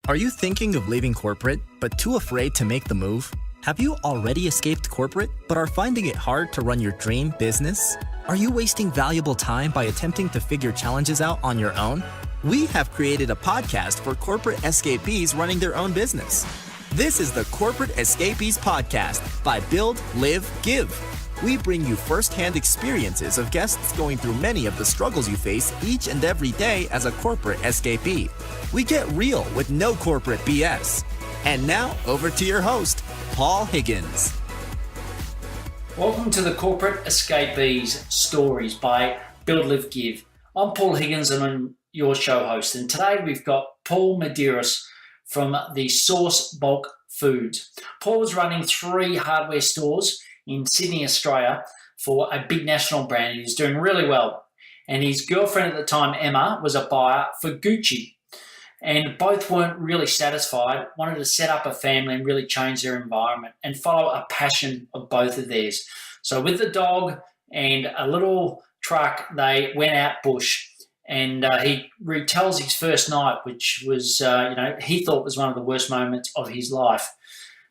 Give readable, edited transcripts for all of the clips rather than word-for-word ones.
Are you thinking of leaving corporate, but too afraid to make the move? Have you already escaped corporate, but are finding it hard to run your dream business? Are you wasting valuable time by attempting to figure challenges out on your own? We have created a podcast for corporate escapees running their own business. This is the Corporate Escapees Podcast by Build, Live, Give. We bring you first-hand experiences of guests going through many of the struggles you face each and every day as a corporate escapee. We get real with no corporate BS. And now, over to your host, Paul Higgins. Welcome to the Corporate Escapees Stories by Build, Live, Give. I'm Paul Higgins and I'm your show host. And today we've got Paul Medeiros from the Source Bulk Foods. Paul was running 3 hardware stores in Sydney, Australia for a big national brand. He was doing really well. And his girlfriend at the time, Emma, was a buyer for Gucci. And both weren't really satisfied, wanted to set up a family and really change their environment and follow a passion of both of theirs. So with the dog and a little truck, they went out bush. And he retells his first night, which was, he thought was one of the worst moments of his life.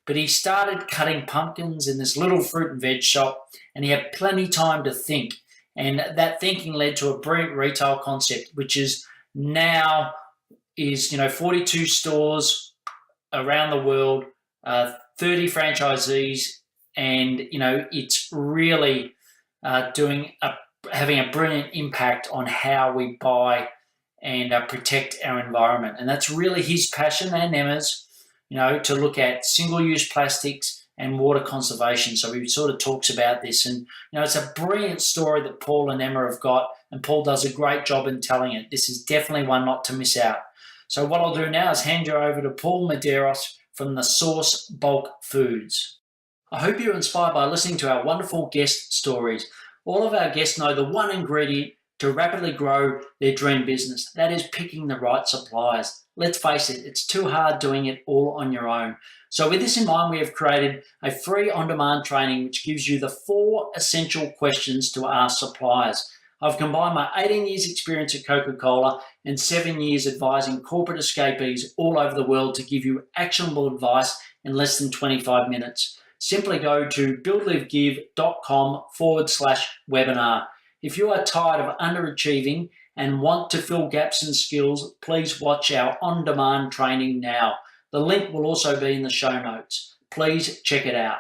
But he started cutting pumpkins in this little fruit and veg shop, and he had plenty of time to think. And that thinking led to a brilliant retail concept, which is now 42 stores around the world, 30 franchisees, and it's really having a brilliant impact on how we buy and protect our environment. And that's really his passion and Emma's, to look at single-use plastics and water conservation. So he sort of talks about this. And, it's a brilliant story that Paul and Emma have got, and Paul does a great job in telling it. This is definitely one not to miss out. So what I'll do now is hand you over to Paul Medeiros from the Source Bulk Foods. I hope you're inspired by listening to our wonderful guest stories. All of our guests know the one ingredient to rapidly grow their dream business. That is picking the right suppliers. Let's face it, it's too hard doing it all on your own. So with this in mind, we have created a free on-demand training which gives you the 4 essential questions to ask suppliers. I've combined my 18 years experience at Coca-Cola and 7 years advising corporate escapees all over the world to give you actionable advice in less than 25 minutes. Simply go to buildlivegive.com/webinar. If you are tired of underachieving and want to fill gaps in skills, please watch our on-demand training now. The link will also be in the show notes. Please check it out.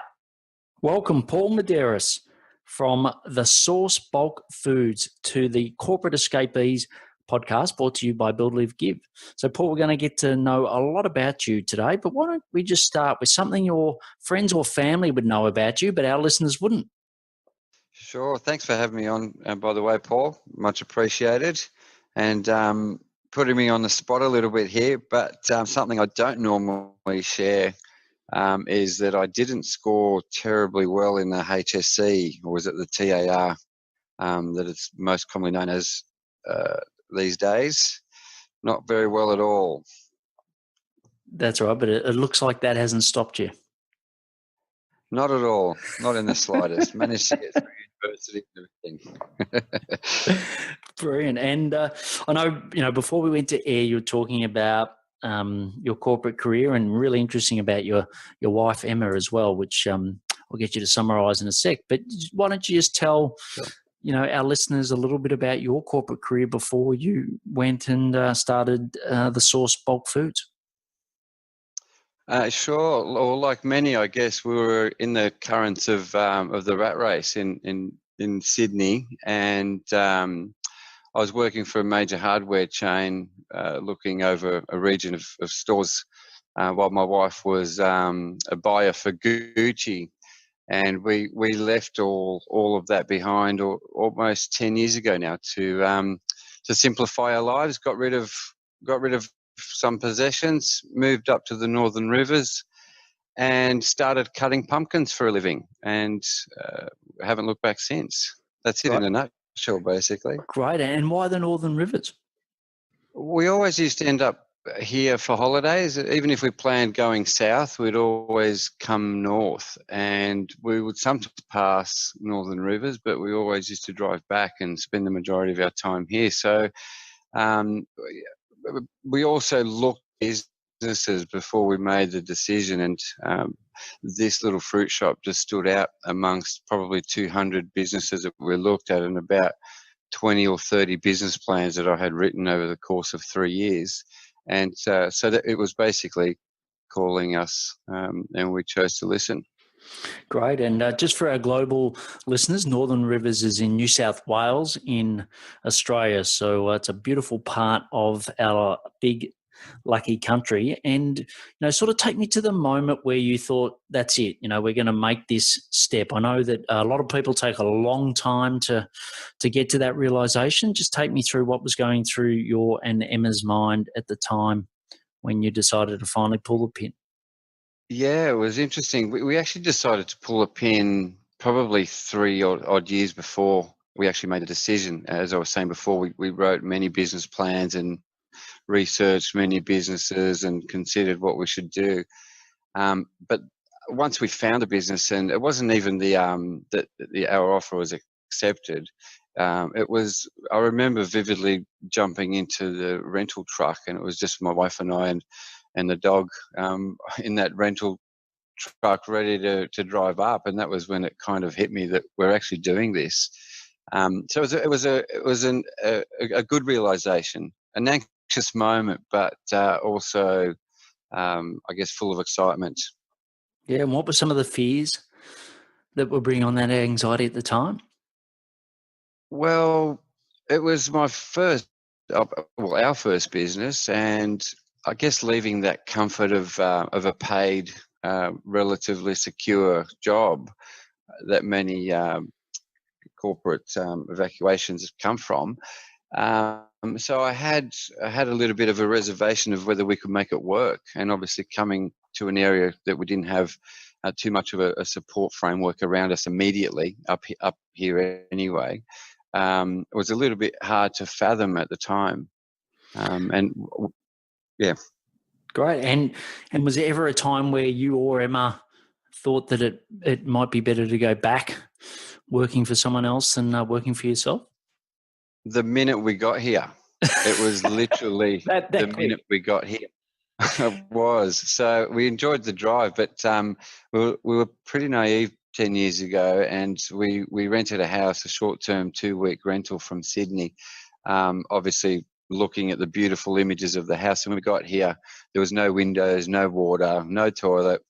Welcome, Paul Medeiros from the Source Bulk Foods to the Corporate Escapees podcast brought to you by Build, Live, Give. So, Paul, we're going to get to know a lot about you today, but why don't we just start with something your friends or family would know about you, but our listeners wouldn't? Sure. Thanks for having me on, by the way, Paul. Much appreciated. And putting me on the spot a little bit here, but something I don't normally share is that I didn't score terribly well in the HSC, or was it the TAR, that it's most commonly known as these days. Not very well at all. That's right, but it looks like that hasn't stopped you. Not at all. Not in the slightest. Managed to get through university and everything. Brilliant. And I know, before we went to air, you were talking about your corporate career and really interesting about your wife, Emma, as well, which I'll get you to summarize in a sec. But why don't you just tell, our listeners a little bit about your corporate career before you went and started the Source Bulk Foods? Sure. Well, like many, I guess, we were in the currents of the rat race in Sydney, and I was working for a major hardware chain, looking over a region of stores, while my wife was a buyer for Gucci, and we left all of that behind almost 10 years ago now to simplify our lives. Got rid of some possessions, moved up to the Northern Rivers, and started cutting pumpkins for a living, and haven't looked back since. That's it in a nutshell, basically. Great. And why the Northern Rivers? We always used to end up here for holidays. Even if we planned going south, we'd always come north, and we would sometimes pass Northern Rivers, but we always used to drive back and spend the majority of our time here. So we also looked businesses before we made the decision, and this little fruit shop just stood out amongst probably 200 businesses that we looked at, and about 20 or 30 business plans that I had written over the course of 3 years. And so that it was basically calling us, and we chose to listen. Great. And just for our global listeners, Northern Rivers is in New South Wales in Australia. So it's a beautiful part of our big, lucky country. And, sort of take me to the moment where you thought, that's it, we're going to make this step. I know that a lot of people take a long time to get to that realization. Just take me through what was going through your and Emma's mind at the time when you decided to finally pull the pin. Yeah, it was interesting. We actually decided to pull a pin probably 3 odd years before we actually made a decision. As I was saying before, we wrote many business plans and researched many businesses and considered what we should do. But once we found a business, and it wasn't even our offer was accepted. It was, I remember vividly jumping into the rental truck, and it was just my wife and I and the dog in that rental truck ready to drive up, and that was when it kind of hit me that we're actually doing this. So it was a good realization, an anxious moment, but also I guess full of excitement. Yeah, and what were some of the fears that were bringing on that anxiety at the time? Well, it was my our first business, and I guess leaving that comfort of a paid, relatively secure job that many corporate evacuations have come from. So I had a little bit of a reservation of whether we could make it work, and obviously coming to an area that we didn't have too much of a support framework around us immediately up here anyway. It was a little bit hard to fathom at the time, and yeah. Great. And was there ever a time where you or Emma thought that it might be better to go back working for someone else than working for yourself? The minute we got here, it was literally that the quick. minute we got here. It was. So we enjoyed the drive, but we were pretty naive 10 years ago, and we rented a house, a short-term 2-week rental from Sydney, obviously looking at the beautiful images of the house. And when we got here, there was no windows, no water, no toilet.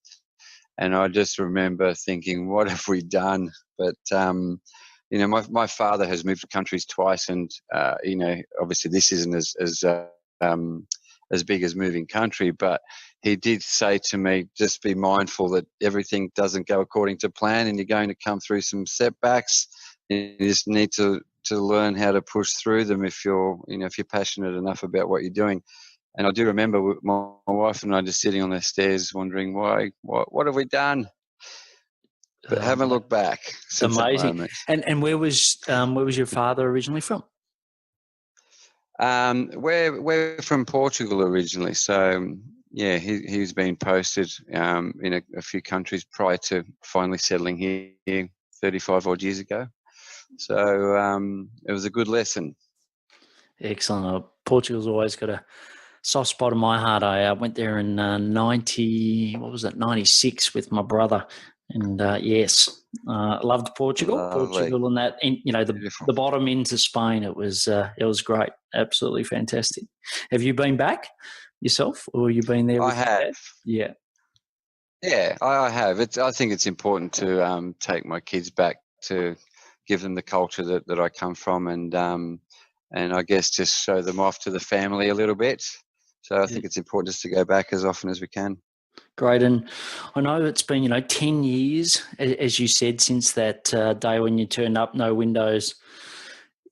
And I just remember thinking, what have we done? But, my father has moved countries twice, and, obviously this isn't as big as moving country, but he did say to me, just be mindful that everything doesn't go according to plan, and you're going to come through some setbacks. You just need to learn how to push through them if you're passionate enough about what you're doing. And I do remember my wife and I just sitting on the stairs wondering, what have we done? But haven't looked back since amazing. that moment. And where was your father originally from? We're from Portugal originally, so yeah, he's been posted in a few countries prior to finally settling here 35 odd years ago. So it was a good lesson. Excellent. Portugal's always got a soft spot in my heart. I went there in 96 with my brother. And yes, loved Portugal. Lovely. Portugal and that, the bottom into Spain. It was great, absolutely fantastic. Have you been back yourself, or you been there? I have. Yeah. Yeah, I have. I think it's important to take my kids back to give them the culture that I come from, and I guess just show them off to the family a little bit. So I think it's important just to go back as often as we can. Great. And I know it's been, 10 years, as you said, since that day when you turned up, no windows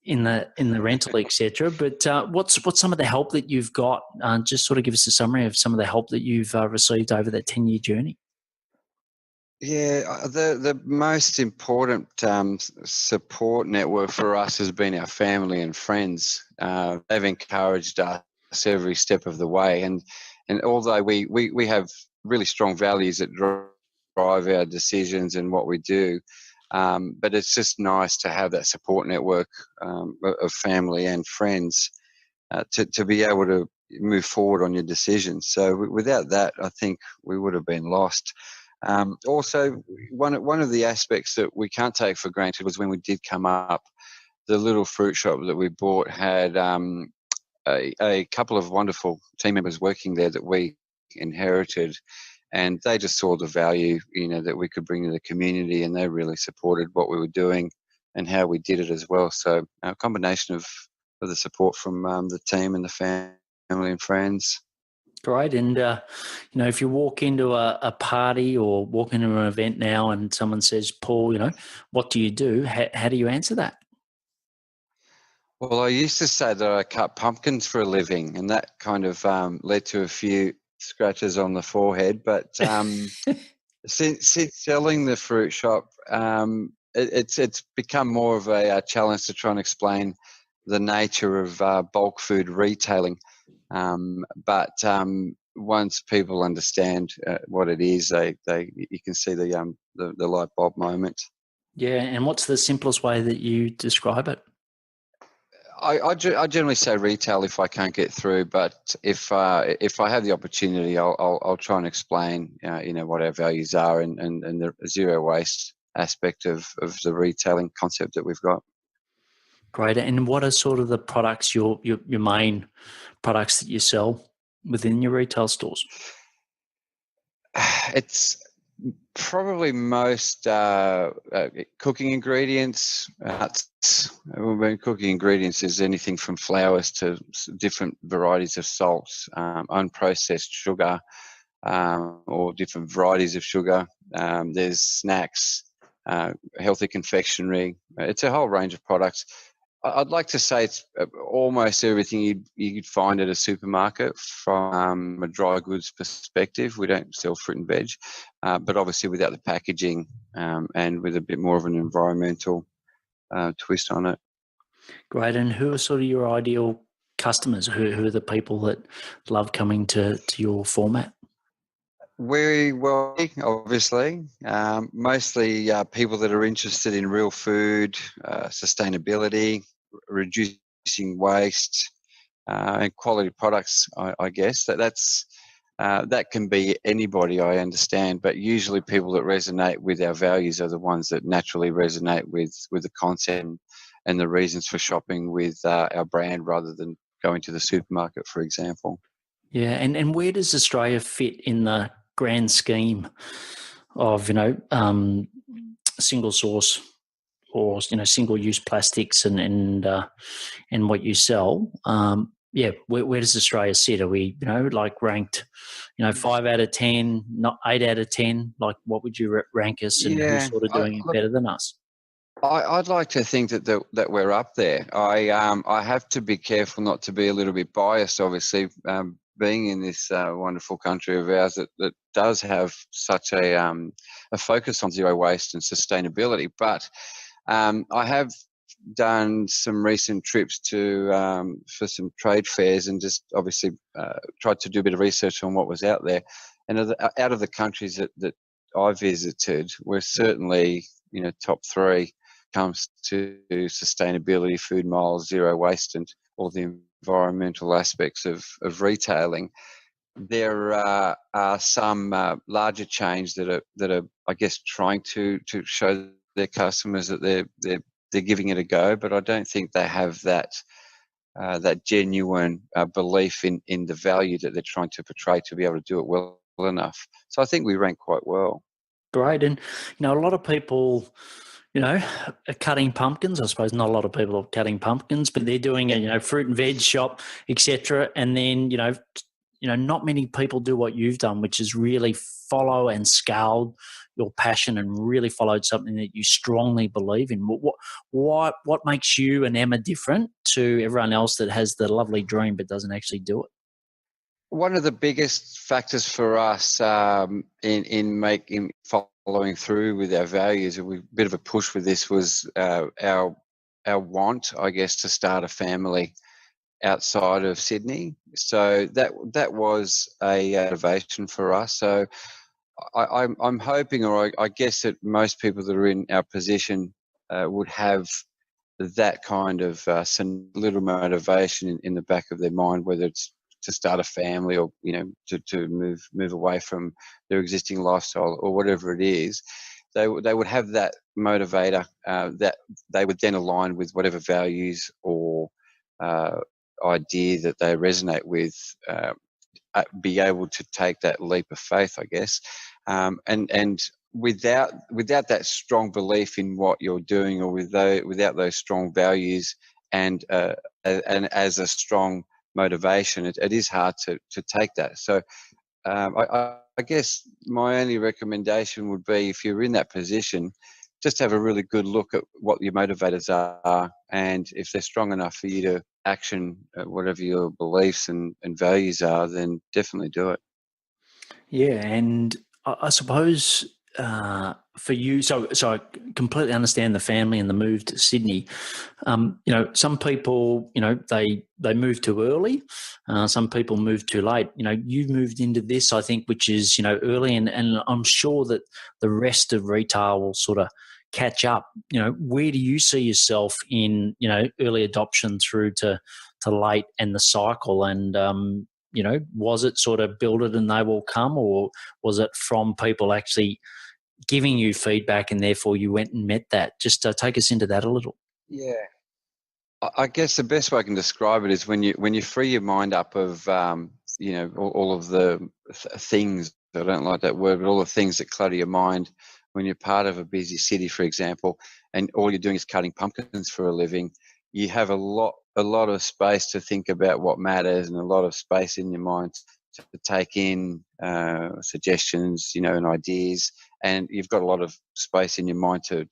in the rental, etc. But what's some of the help that you've got? Just sort of give us a summary of some of the help that you've received over that 10-year journey. Yeah, the most important support network for us has been our family and friends. They've encouraged us every step of the way, and although we have really strong values that drive our decisions and what we do, but it's just nice to have that support network of family and friends to be able to move forward on your decisions. So without that, I think we would have been lost. Also, one of the aspects that we can't take for granted was when we did come up, the little fruit shop that we bought had a couple of wonderful team members working there that we inherited, and they just saw the value, that we could bring to the community, and they really supported what we were doing and how we did it as well. So a combination of the support from the team and the family and friends. Great. And, if you walk into a party or walk into an event now and someone says, Paul, what do you do? How do you answer that? Well, I used to say that I cut pumpkins for a living, and that kind of led to a few scratches on the forehead. But since selling the fruit shop, it's become more of a challenge to try and explain the nature of bulk food retailing. But once people understand what it is, you can see the light bulb moment. Yeah, and what's the simplest way that you describe it? I generally say retail if I can't get through, but if I have the opportunity, I'll try and explain what our values are and the zero waste aspect of the retailing concept that we've got. Great. And what are sort of the products, your main products that you sell within your retail stores? It's probably most cooking ingredients, nuts. When cooking ingredients is anything from flours to different varieties of salts, unprocessed sugar, or different varieties of sugar. There's snacks, healthy confectionery. It's a whole range of products. I'd like to say it's almost everything you'd find at a supermarket from a dry goods perspective. We don't sell fruit and veg, but obviously without the packaging and with a bit more of an environmental twist on it. Great. And who are sort of your ideal customers? Who are the people that love coming to your format? Very well, obviously. Mostly people that are interested in real food, sustainability, reducing waste, and quality products. I guess that can be anybody, I understand, but usually people that resonate with our values are the ones that naturally resonate with the content and the reasons for shopping with our brand rather than going to the supermarket, for example. Yeah, and where does Australia fit in the grand scheme of single source or single use plastics and what you sell? Where does Australia sit? Are we ranked 5 out of 10, not 8 out of 10? Like, what would you rank us, and who's sort of doing it better than us? I'd like to think that we're up there. I have to be careful not to be a little bit biased, obviously, being in this wonderful country of ours that does have such a focus on zero waste and sustainability. But I have done some recent trips to for some trade fairs and just obviously tried to do a bit of research on what was out there. And out of the countries that I visited, we're certainly top 3 comes to sustainability, food miles, zero waste, and all the environmental aspects of retailing. There are some larger chains that are I guess trying to show their customers that they're giving it a go, but I don't think they have that genuine belief in the value that they're trying to portray to be able to do it well enough. So I think we rank quite well. Great. And a lot of people are cutting pumpkins. I suppose not a lot of people are cutting pumpkins, but they're doing a fruit and veg shop, etc. And then not many people do what you've done, which is really follow and scale your passion and really followed something that you strongly believe in. What makes you and Emma different to everyone else that has the lovely dream but doesn't actually do it? One of the biggest factors for us in following through with our values, a bit of a push with this, was our want, I guess, to start a family outside of Sydney. So that was a motivation for us. So I'm hoping, or I guess that most people that are in our position would have that kind of some little motivation in the back of their mind, whether it's to start a family, or to move away from their existing lifestyle, or whatever it is, they would have that motivator that they would then align with whatever values or idea that they resonate with, be able to take that leap of faith, I guess. And without that strong belief in what you're doing, or without those strong values and as a strong motivation, it is hard to take that. So I guess my only recommendation would be, if you're in that position, just have a really good look at what your motivators are, and if they're strong enough for you to action whatever your beliefs and values are, then definitely do it. Yeah, and I suppose for you, so I completely understand the family and the move to Sydney. Some people, they move too early. Some people move too late. You've moved into this, I think, which is early, and I'm sure that the rest of retail will sort of catch up. Where do you see yourself in early adoption through to late, and the cycle? And was it sort of build it and they will come, or was it from people actually giving you feedback and therefore you went and met that? Just take us into that a little. Yeah, I guess the best way I can describe it is when you free your mind up of all of the things. I don't like that word, but all the things that clutter your mind when you're part of a busy city, for example, and all you're doing is cutting pumpkins for a living. You have a lot of space to think about what matters, and a lot of space in your mind to take in suggestions, and ideas, and you've got a lot of space in your mind to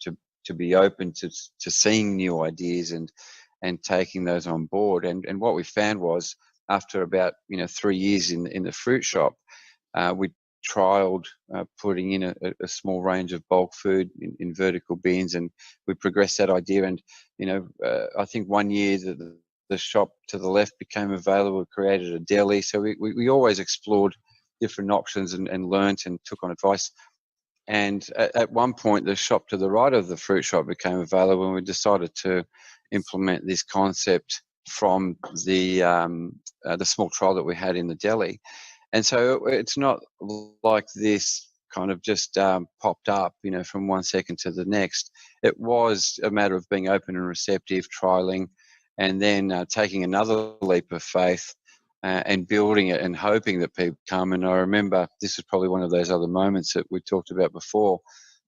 be open to seeing new ideas and taking those on board. And what we found was, after about 3 years in the fruit shop, we trialed putting in a small range of bulk food in vertical bins, and we progressed that idea. And I think 1 year the shop to the left became available, created a deli. So we always explored different options and learnt and took on advice. And at one point, the shop to the right of the fruit shop became available, and we decided to implement this concept from the small trial that we had in the deli. And so it's not like this kind of just popped up, from 1 second to the next. It was a matter of being open and receptive, trialing, and then taking another leap of faith and building it and hoping that people come. And I remember this was probably one of those other moments that we talked about before,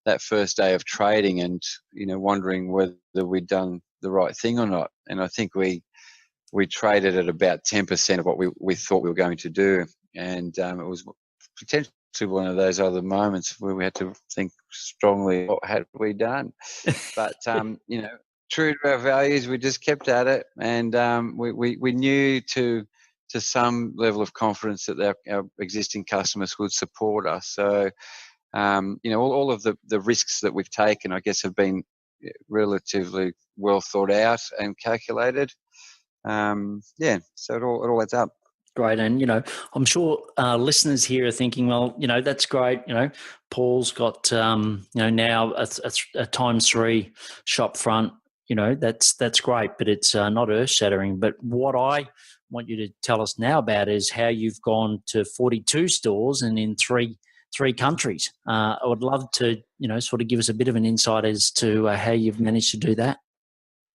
that first day of trading, and wondering whether we'd done the right thing or not. And I think we traded at about 10% of what we thought we were going to do. And it was potentially one of those other moments where we had to think strongly, what had we done? But, true to our values, we just kept at it. And we knew to some level of confidence that our existing customers would support us. So, all of the risks that we've taken, I guess, have been relatively well thought out and calculated. So it all adds up. Great. And, I'm sure listeners here are thinking, well, that's great. Paul's got, now a ×3 shop front, that's great, but it's not earth shattering. But what I want you to tell us now about is how you've gone to 42 stores and in three countries. I would love to, sort of give us a bit of an insight as to how you've managed to do that.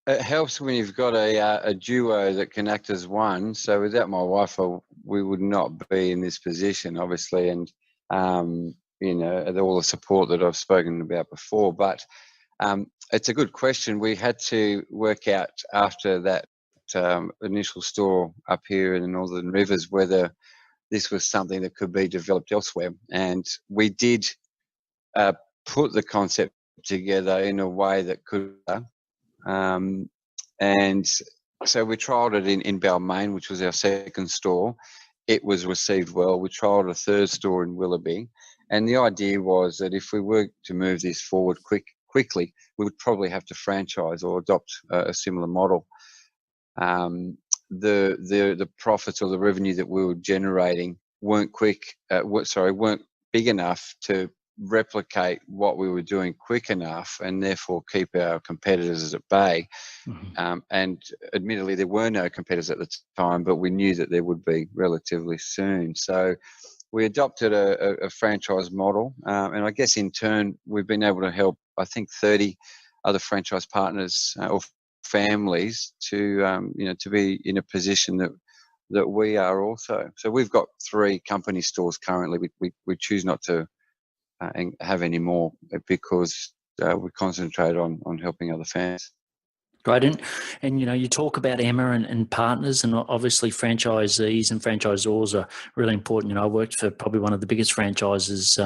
It helps when you've got a duo that can act as one. So without my wife, we would not be in this position, obviously, and all the support that I've spoken about before. But it's a good question. We had to work out after that initial store up here in the Northern Rivers whether this was something that could be developed elsewhere, and we did put the concept together in a way that could. And so we trialled it in Balmain, which was our second store. It was received well. We trialled a third store in Willoughby. And the idea was that if we were to move this forward quickly, we would probably have to franchise or adopt a similar model. The profits or the revenue that we were generating weren't big enough to replicate what we were doing quick enough and therefore keep our competitors at bay. And admittedly, there were no competitors at the time, but we knew that there would be relatively soon. So we adopted a franchise model, and I guess in turn we've been able to help, I think, 30 other franchise partners or families to to be in a position that we are also. So we've got 3 company stores currently. We choose not to have any more because we concentrate on helping other fans. Great. And you talk about Emma and partners, and obviously franchisees and franchisors are really important. I worked for probably one of the biggest franchises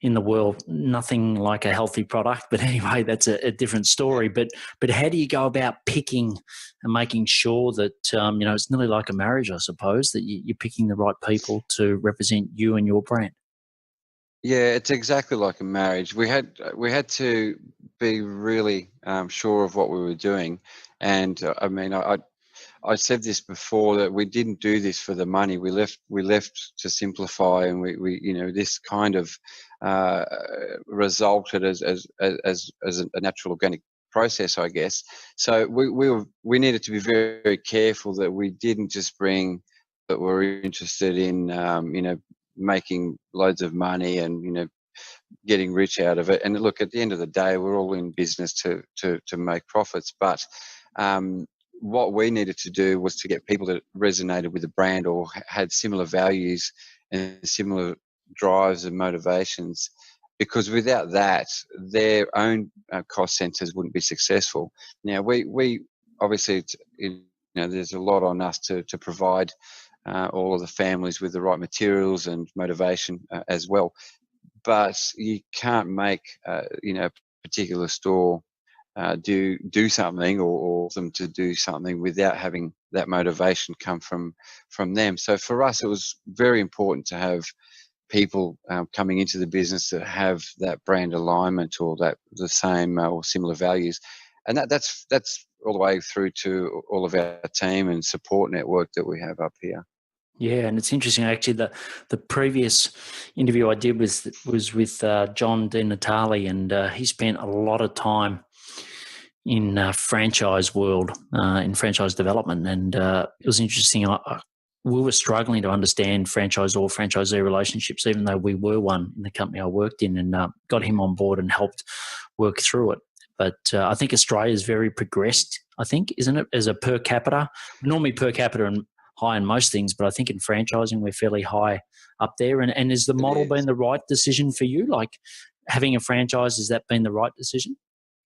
in the world. Nothing like a healthy product, but anyway, that's a different story. But how do you go about picking and making sure that it's nearly like a marriage, I suppose, that you're picking the right people to represent you and your brand? Yeah, it's exactly like a marriage. We had to be really sure of what we were doing, and I mean, I said this before that we didn't do this for the money. We left to simplify, and we this kind of resulted as a natural organic process, I guess. So we needed to be very, very careful that we didn't just bring that we're interested in making loads of money and getting rich out of it. And look, at the end of the day, we're all in business to make profits. But what we needed to do was to get people that resonated with the brand or had similar values and similar drives and motivations, because without that, their own cost centers wouldn't be successful. Now, we obviously, there's a lot on us to provide all of the families with the right materials and motivation as well. But you can't make a particular store do something or them to do something without having that motivation come from them. So for us, it was very important to have people coming into the business that have that brand alignment or that the same or similar values, and that's all the way through to all of our team and support network that we have up here. Yeah, and it's interesting actually. The previous interview I did was with John DiNatale, and he spent a lot of time in franchise world, in franchise development, and it was interesting. We were struggling to understand franchisee relationships, even though we were one in the company I worked in, and got him on board and helped work through it. But I think Australia is very progressed, I think, isn't it, as a per capita? Normally per capita and high in most things, but I think in franchising we're fairly high up there. And has the model been the right decision for you? Like having a franchise, has that been the right decision?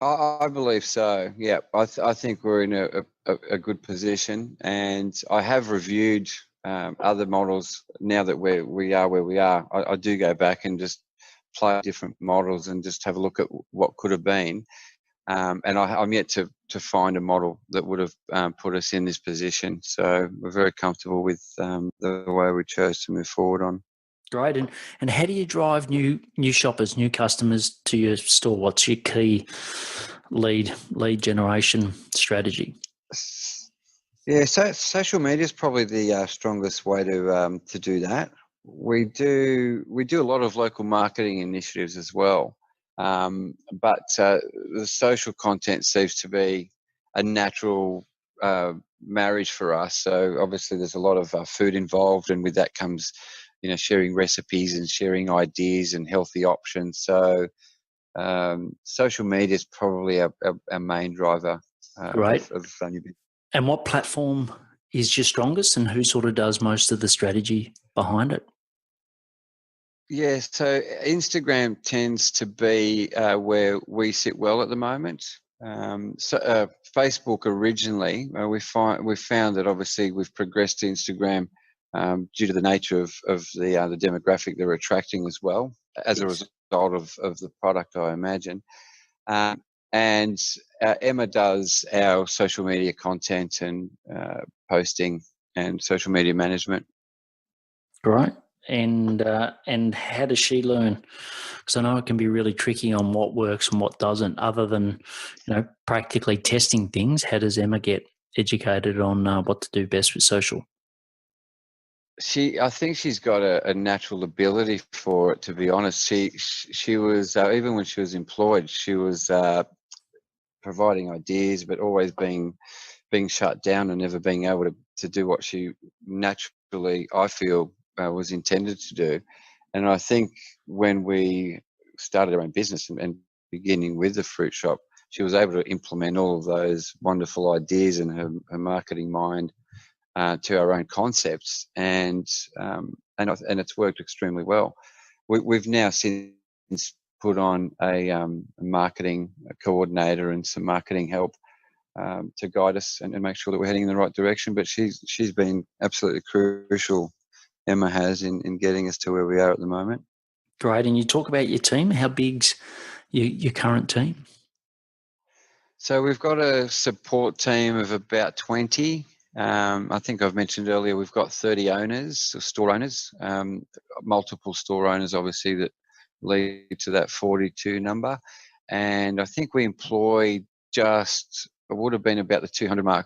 I believe so. Yeah, I think we're in a good position, and I have reviewed other models now that we are where we are. I do go back and just play different models and just have a look at what could have been. And I'm yet to find a model that would have put us in this position. So we're very comfortable with the way we chose to move forward on. Great. And how do you drive new shoppers, new customers to your store? What's your key lead generation strategy? Yeah, so social media is probably the strongest way to do that. We do a lot of local marketing initiatives as well. But the social content seems to be a natural marriage for us. So obviously there's a lot of food involved, and with that comes, sharing recipes and sharing ideas and healthy options. So social media is probably our main driver Great. of new business. And what platform is your strongest, and who sort of does most of the strategy behind it? Yeah, so Instagram tends to be where we sit well at the moment. Facebook originally, we found that obviously we've progressed to Instagram due to the nature of the demographic they're attracting as well, as a result of the product, I imagine. And Emma does our social media content and posting and social media management. Great. And how does she learn? Because I know it can be really tricky on what works and what doesn't. Other than practically testing things, how does Emma get educated on what to do best with social? I think she's got a natural ability for it. To be honest, she was even when she was employed, she was providing ideas, but always being shut down and never being able to do what she naturally, I feel, was intended to do. And I think when we started our own business and beginning with the fruit shop, she was able to implement all of those wonderful ideas in her marketing mind to our own concepts, and it's worked extremely well. We've now since put on a marketing coordinator and some marketing help to guide us and make sure that we're heading in the right direction. But she's been absolutely crucial, Emma has, in getting us to where we are at the moment. Great. And you talk about your team. How big's your current team? So we've got a support team of about 20. I think I've mentioned earlier we've got 30 owners, store owners, multiple store owners, obviously, that lead to that 42 number. And I think we employ it would have been about the 200 mark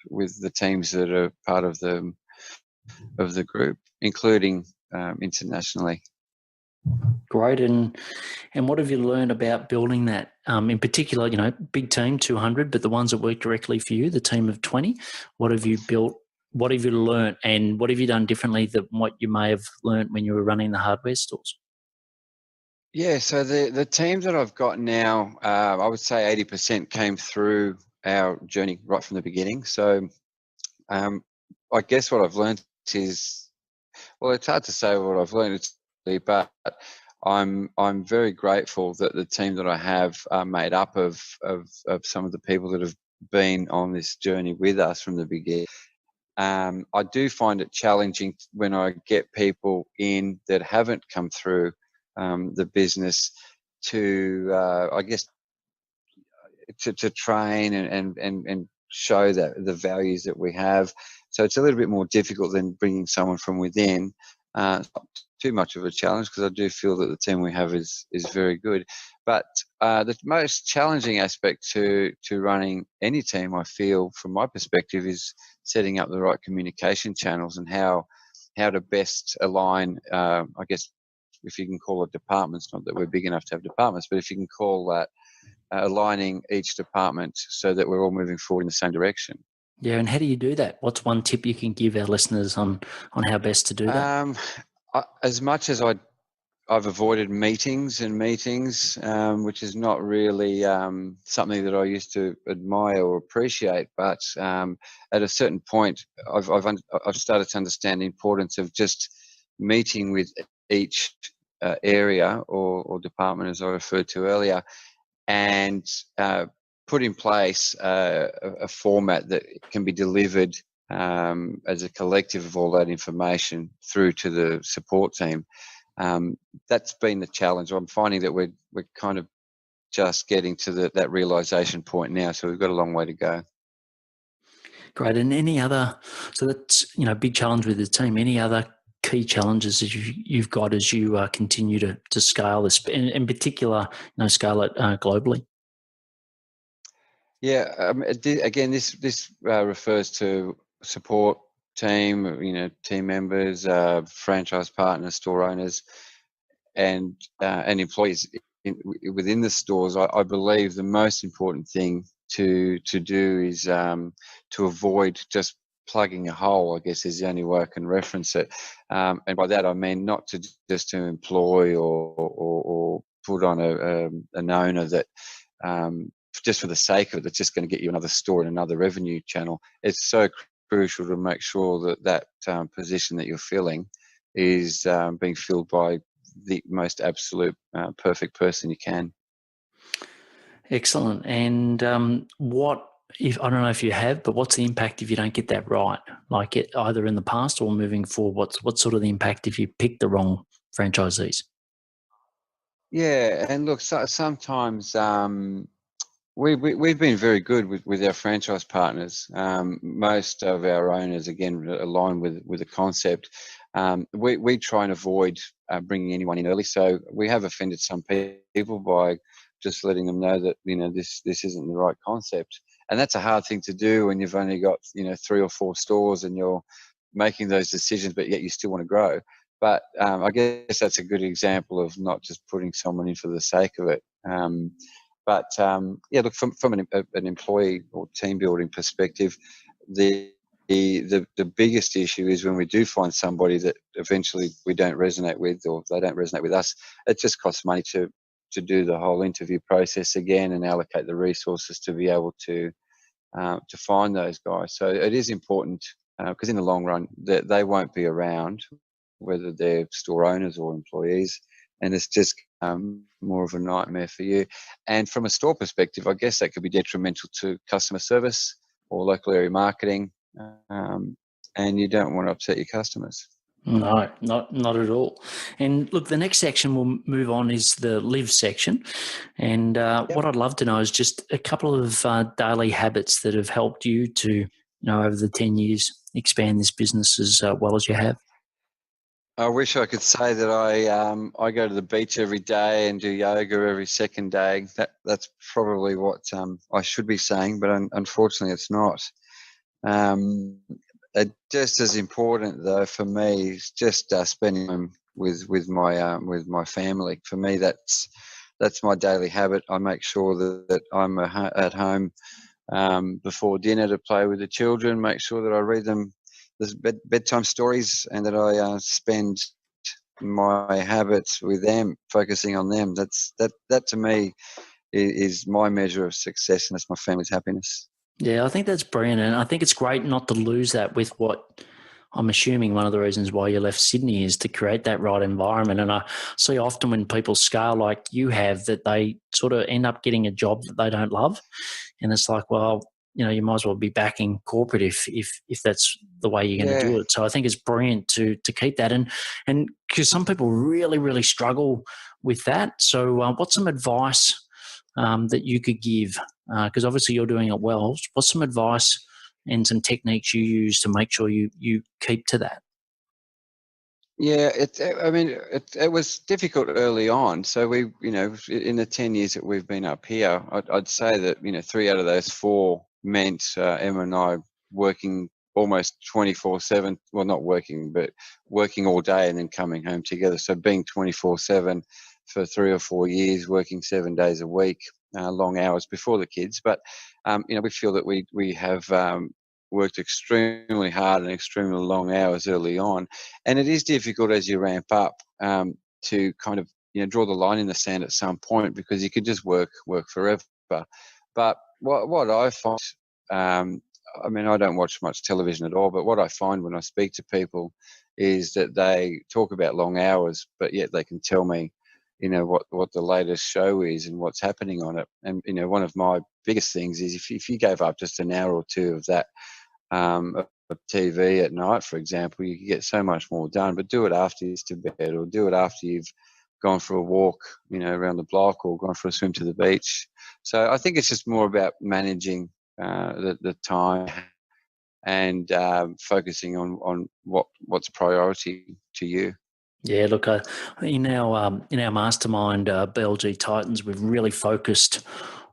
with the teams that are part of the group, including internationally. Great. And what have you learned about building that? In particular, big team, 200, but the ones that work directly for you, the team of 20, what have you built? What have you learned? And what have you done differently than what you may have learned when you were running the hardware stores? Yeah, so the team that I've got now, I would say 80% came through our journey right from the beginning. So I guess what I've learned is, well, it's hard to say what I've learned, but I'm very grateful that the team that I have are made up of some of the people that have been on this journey with us from the beginning. I do find it challenging when I get people in that haven't come through the business to, I guess, to train and show that the values that we have. So it's a little bit more difficult than bringing someone from within. It's not too much of a challenge because I do feel that the team we have is very good. But the most challenging aspect to running any team, I feel, from my perspective, is setting up the right communication channels and how to best align, I guess, if you can call it departments, not that we're big enough to have departments, but if you can call that aligning each department so that we're all moving forward in the same direction. Yeah, and how do you do that? What's one tip you can give our listeners on how best to do that? As much as I've avoided meetings, which is not really something that I used to admire or appreciate. But at a certain point, I've started to understand the importance of just meeting with each area or department, as I referred to earlier, and put in place a format that can be delivered as a collective of all that information through to the support team. That's been the challenge. I'm finding that we're kind of just getting to that realization point now, so we've got a long way to go. Great. And any other, so that's, big challenge with the team. Any other key challenges that you've got as you continue to scale this, and in particular, scale it globally? Yeah, again, this refers to support team, team members, franchise partners, store owners, and employees within the stores. I believe the most important thing to do is to avoid just plugging a hole, I guess, is the only way I can reference it. And by that I mean not just to employ or put on an owner that just for the sake of it, that's just going to get you another store and another revenue channel. It's so crucial to make sure that position that you're filling is being filled by the most absolute perfect person you can. Excellent. And I don't know if you have, but what's the impact if you don't get that right? Like either in the past or moving forward, what's sort of the impact if you pick the wrong franchisees? Yeah, and look, sometimes we've been very good with our franchise partners. Most of our owners, again, align with the concept. We try and avoid bringing anyone in early, so we have offended some people by just letting them know that this isn't the right concept, and that's a hard thing to do when you've only got 3 or 4 stores and you're making those decisions, but yet you still want to grow. But I guess that's a good example of not just putting someone in for the sake of it. Yeah, look, from an employee or team building perspective, the biggest issue is when we do find somebody that eventually we don't resonate with, or they don't resonate with us. It just costs money to do the whole interview process again and allocate the resources to be able to find those guys. So it is important because in the long run they won't be around, whether they're store owners or employees, and it's just more of a nightmare for you. And from a store perspective, I guess that could be detrimental to customer service or local area marketing, and you don't want to upset your customers. No, not at all. And look, the next section we'll move on is the live section. And what I'd love to know is just a couple of daily habits that have helped you to, over the 10 years, expand this business as well as you have. I wish I could say that I go to the beach every day and do yoga every second day. That's probably what I should be saying, but unfortunately it's not. Just as important though for me is just spending time with my family. For me, that's my daily habit. I make sure that I'm at home before dinner to play with the children. Make sure that I read them bedtime stories, and that I spend my habits with them, focusing on them. That to me is my measure of success, and that's my family's happiness. Yeah, I think that's brilliant. And I think it's great not to lose that with what I'm assuming one of the reasons why you left Sydney is to create that right environment. And I see often when people scale like you have that they sort of end up getting a job that they don't love. And it's like, well, you might as well be back in corporate if that's the way you're going to do it. So I think it's brilliant to keep that. And because some people really, really struggle with that. So what's some advice that you could give? Because obviously you're doing it well. What's some advice and some techniques you use to make sure you keep to that? Yeah, it was difficult early on. So we, in the 10 years that we've been up here, I'd say that 3 out of those 4 meant Emma and I working almost 24/7. Well, not working, but working all day and then coming home together. So being 24/7 for 3 or 4 years, working 7 days a week, long hours before the kids. But we feel that we have worked extremely hard and extremely long hours early on, and it is difficult as you ramp up to kind of draw the line in the sand at some point, because you could just work forever. But what I find, I don't watch much television at all, but what I find when I speak to people is that they talk about long hours, but yet they can tell me what the latest show is and what's happening on it. And one of my biggest things is if you gave up just an hour or two of that of TV at night, for example, you could get so much more done. But do it after you're to bed, or do it after you've gone for a walk, around the block, or gone for a swim to the beach. So I think it's just more about managing the time and focusing on what's priority to you. Yeah, look, in our mastermind, BLG Titans, we've really focused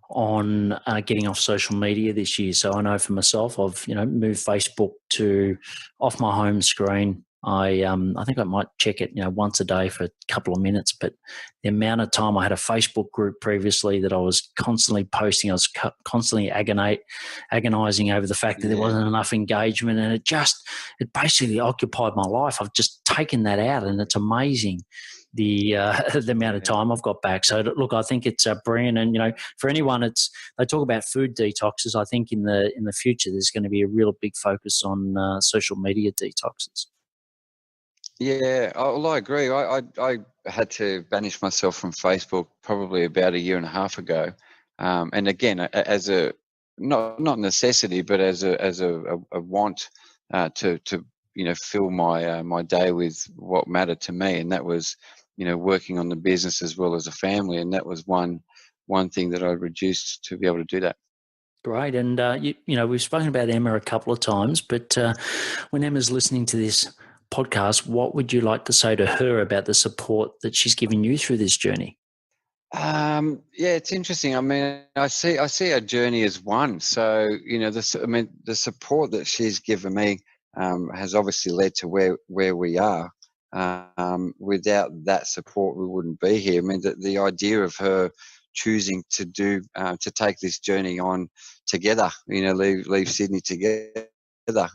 on getting off social media this year. So I know for myself, I've moved Facebook to off my home screen. I think I might check it once a day for a couple of minutes, but the amount of time I had a Facebook group previously that I was constantly posting, I was constantly agonizing over the fact that there wasn't enough engagement, and it basically occupied my life. I've just taken that out, and it's amazing the amount of time I've got back. So look, I think it's brilliant, and for anyone, they talk about food detoxes. I think in the future there's going to be a real big focus on social media detoxes. Yeah, well, I agree. I had to banish myself from Facebook probably about 1.5 years ago, and again, as a not necessity, but as a want to fill my day with what mattered to me, and that was working on the business as well as a family, and that was one thing that I reduced to be able to do that. Great, and we've spoken about Emma a couple of times, but when Emma's listening to this podcast, what would you like to say to her about the support that she's given you through this journey? Yeah, it's interesting. I mean, I see our journey as one. So the support that she's given me has obviously led to where we are. Without that support, we wouldn't be here. I mean, the idea of her choosing to take this journey on together, leave Sydney together.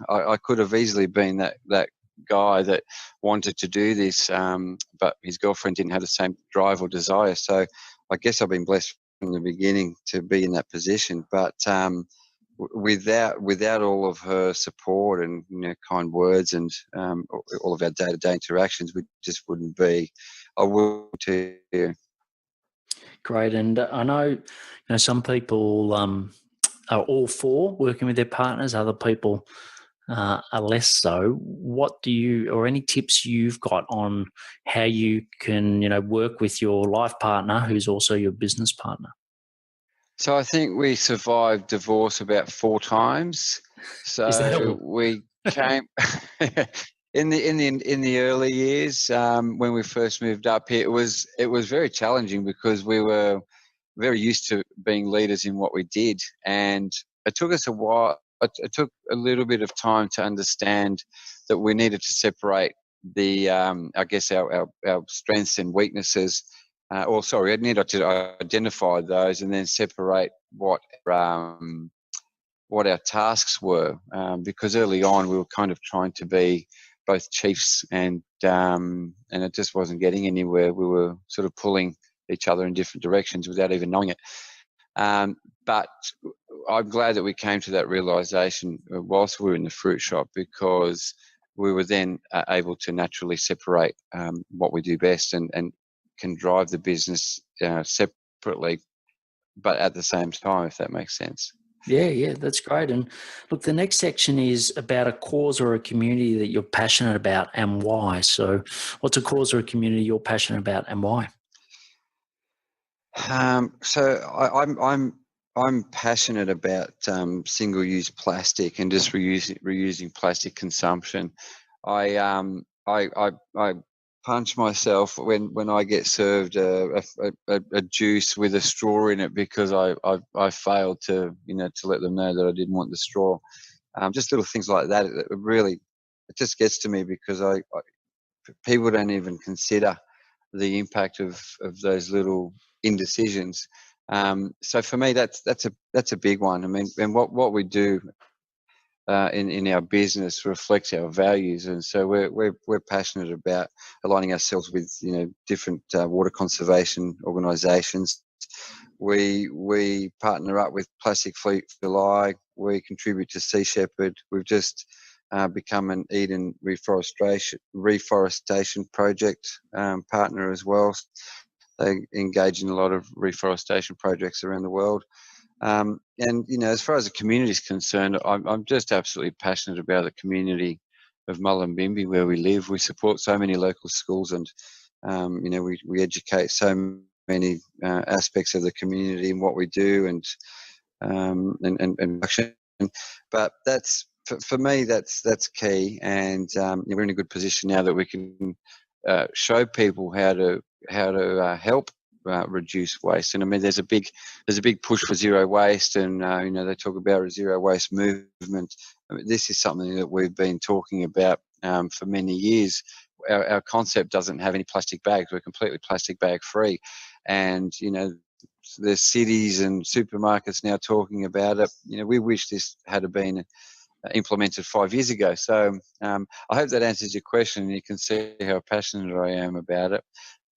I could have easily been that guy that wanted to do this, but his girlfriend didn't have the same drive or desire. So I guess I've been blessed from the beginning to be in that position. But without all of her support and kind words and all of our day-to-day interactions, we just wouldn't be. I will too. Great. And I know, some people are all for working with their partners. Other people are less so. What do you, or any tips you've got on how you can, work with your life partner who's also your business partner? So I think we survived divorce about 4 times. So we came in the early years when we first moved up here. It was very challenging because we were very used to being leaders in what we did, and it took us a while. It took a little bit of time to understand that we needed to separate I guess our strengths and weaknesses. We need to identify those and then separate what our tasks were. Because early on we were kind of trying to be both chiefs, and it just wasn't getting anywhere. We were sort of pulling each other in different directions without even knowing it. But I'm glad that we came to that realization whilst we were in the fruit shop, because we were then able to naturally separate what we do best and can drive the business separately, but at the same time, if that makes sense. Yeah, that's great. And look, the next section is about a cause or a community that you're passionate about and why. So what's a cause or a community you're passionate about and why? So I'm passionate about single-use plastic and just reusing plastic consumption. I punch myself when I get served a juice with a straw in it because I failed to let them know that I didn't want the straw. Just little things like that. It just gets to me because people don't even consider the impact of those little indecisions. So for me, that's a big one. I mean, and what we do in our business reflects our values, and so we're passionate about aligning ourselves with different water conservation organisations. We partner up with Plastic Fleet July. We contribute to Sea Shepherd. We've just become an Eden reforestation project partner as well. They engage in a lot of reforestation projects around the world. And as far as the community is concerned, I'm just absolutely passionate about the community of Mullumbimby where we live. We support so many local schools, and we educate so many aspects of the community and what we do, and action. But that's for me, that's key, and we're in a good position now that we can show people how to help reduce waste. And I mean, there's a big push for zero waste, and they talk about a zero waste movement. I mean, this is something that we've been talking about for many years. Our concept doesn't have any plastic bags. We're completely plastic bag free, and there's cities and supermarkets now talking about it. We wish this had been implemented 5 years ago. So I hope that answers your question. You can see how passionate I am about it.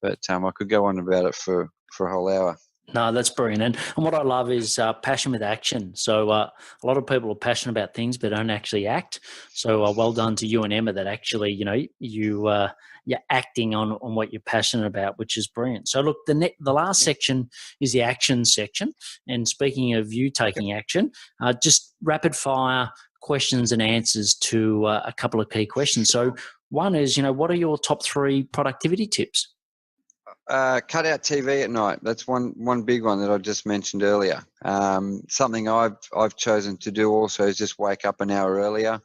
But I could go on about it for a whole hour. No, that's brilliant. And what I love is passion with action. So a lot of people are passionate about things but don't actually act. So well done to you and Emma that actually, you're acting on what you're passionate about, which is brilliant. So look, the last section is the action section. And speaking of you taking action, just rapid fire questions and answers to a couple of key questions. So one is, what are your top 3 productivity tips? Cut out TV at night. That's one big one that I just mentioned earlier. Something I've chosen to do also is just wake up an hour earlier.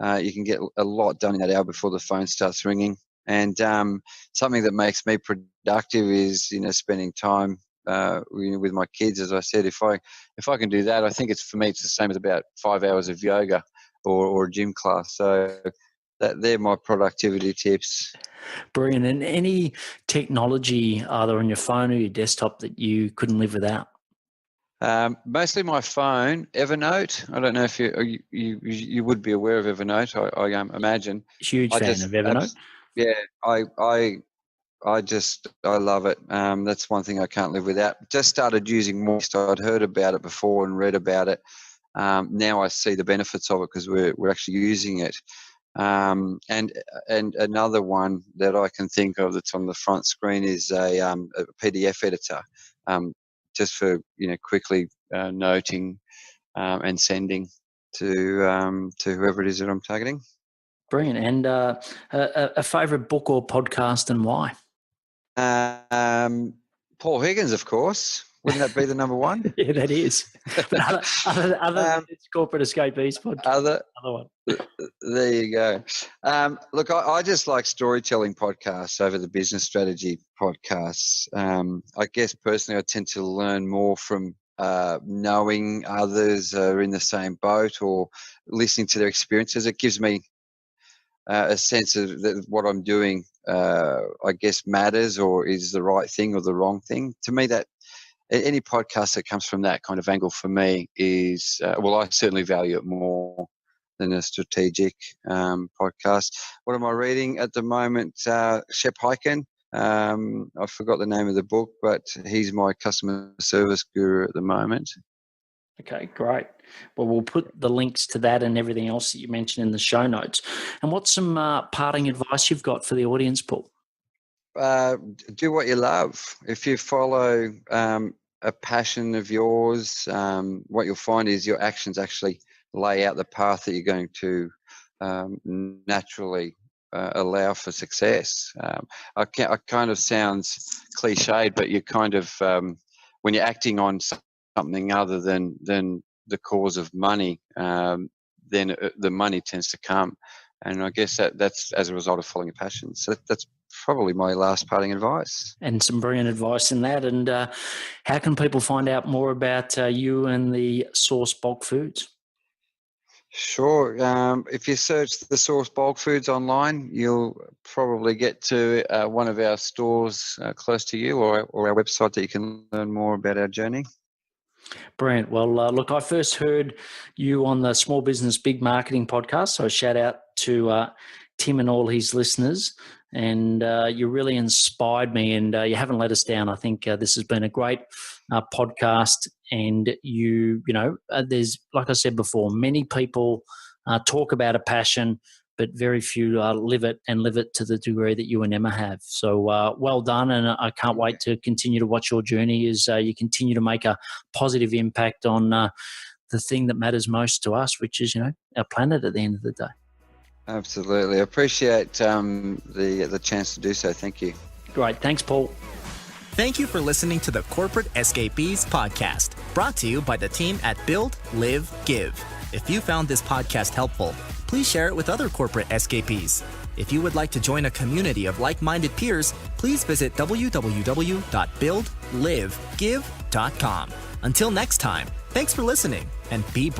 You can get a lot done in that hour before the phone starts ringing. And something that makes me productive is spending time with my kids. As I said, if I can do that, I think it's the same as about 5 hours of yoga. or a gym class. So they're my productivity tips. Brilliant. And any technology either on your phone or your desktop that you couldn't live without? Mostly my phone, Evernote. I don't know if you would be aware of Evernote. I imagine. Huge fan of Evernote. Yeah, I love it. That's one thing I can't live without. Just started using more. I'd heard about it before and read about it. Now I see the benefits of it because we're actually using it. And another one that I can think of that's on the front screen is a PDF editor, just for quickly noting and sending to whoever it is that I'm targeting. Brilliant. And a favourite book or podcast, and why? Paul Higgins, of course. Wouldn't that be the number one? Yeah, that is. But other than its Corporate Escapees podcast, other one. There you go. Look, I just like storytelling podcasts over the business strategy podcasts. I guess personally, I tend to learn more from knowing others are in the same boat or listening to their experiences. It gives me a sense of that what I'm doing, I guess, matters or is the right thing or the wrong thing. To me, that any podcast that comes from that kind of angle for me is, I certainly value it more than a strategic podcast. What am I reading at the moment? Shep Hyken. I forgot the name of the book, but he's my customer service guru at the moment. Okay, great. Well, we'll put the links to that and everything else that you mentioned in the show notes. And what's some parting advice you've got for the audience, Paul? Do what you love. If you follow a passion of yours, what you'll find is your actions actually lay out the path that you're going to naturally allow for success. I kind of sounds cliched, but you kind of when you're acting on something other than the cause of money, then the money tends to come. And I guess that's as a result of following a passion. So that's probably my last parting advice. And some brilliant advice in that. And how can people find out more about you and the Source Bulk Foods? Sure. If you search the Source Bulk Foods online, you'll probably get to one of our stores close to you or our website that you can learn more about our journey. Brilliant. Well, look, I first heard you on the Small Business Big Marketing podcast, so shout out to Tim and all his listeners. And you really inspired me, and you haven't let us down. I think this has been a great podcast. And there's, like I said before, many people talk about a passion, but very few live it and live it to the degree that you and Emma have. So well done, and I can't wait to continue to watch your journey as you continue to make a positive impact on the thing that matters most to us, which is our planet at the end of the day. Absolutely. I appreciate the chance to do so. Thank you. Great. Thanks, Paul. Thank you for listening to the Corporate Escapees podcast, brought to you by the team at Build, Live, Give. If you found this podcast helpful, please share it with other corporate escapees. If you would like to join a community of like-minded peers, please visit www.buildlivegive.com. Until next time, thanks for listening and be brave.